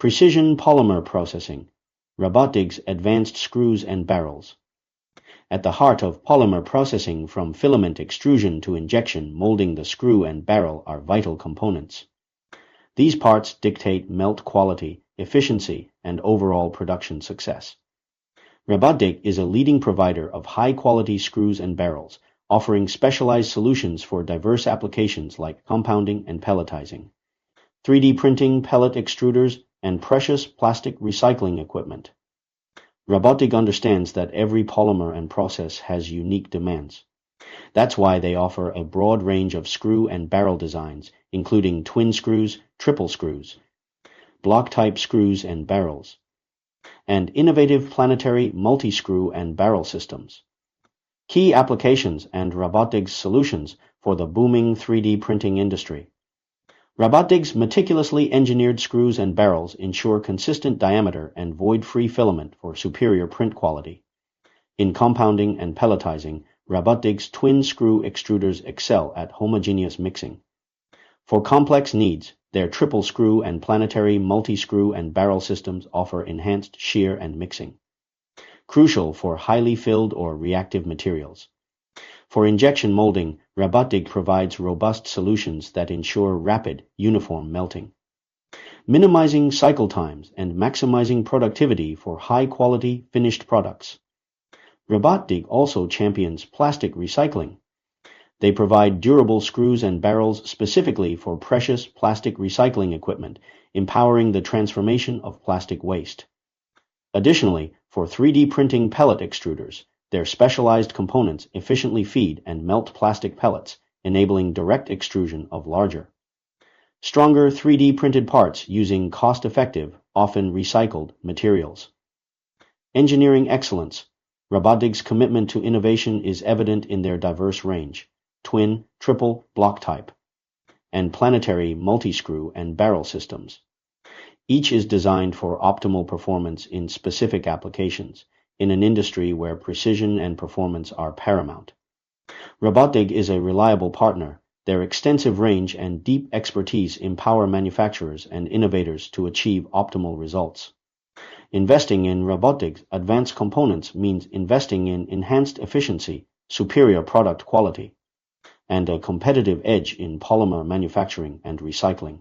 Precision polymer processing. RobotDigg's advanced screws and barrels. At the heart of polymer processing, from filament extrusion to injection molding, the screw and barrel are vital components. These parts dictate melt quality, efficiency, and overall production success. RobotDigg is a leading provider of high-quality screws and barrels, offering specialized solutions for diverse applications like compounding and pelletizing, 3D printing, pellet extruders, and precious plastic recycling equipment. RobotDigg understands that every polymer and process has unique demands. That's why they offer a broad range of screw and barrel designs, including twin screws, triple screws, block-type screws and barrels, and innovative planetary multi-screw and barrel systems. Key applications and RobotDigg's solutions for the booming 3D printing industry. RobotDigg's meticulously engineered screws and barrels ensure consistent diameter and void-free filament for superior print quality. In compounding and pelletizing, RobotDigg's twin screw extruders excel at homogeneous mixing. For complex needs, their triple screw and planetary multi-screw and barrel systems offer enhanced shear and mixing, crucial for highly filled or reactive materials. For injection molding, RobotDigg provides robust solutions that ensure rapid, uniform melting, minimizing cycle times and maximizing productivity for high-quality finished products. RobotDigg also champions plastic recycling. They provide durable screws and barrels specifically for precious plastic recycling equipment, empowering the transformation of plastic waste. Additionally, for 3D printing pellet extruders, their specialized components efficiently feed and melt plastic pellets, enabling direct extrusion of larger, stronger 3D printed parts using cost-effective, often recycled materials. Engineering excellence. RobotDigg's commitment to innovation is evident in their diverse range, twin, triple, block type, and planetary multi-screw and barrel systems. Each is designed for optimal performance in specific applications, in an industry where precision and performance are paramount. RobotDigg is a reliable partner. Their extensive range and deep expertise empower manufacturers and innovators to achieve optimal results. Investing in RobotDigg's advanced components means investing in enhanced efficiency, superior product quality, and a competitive edge in polymer manufacturing and recycling.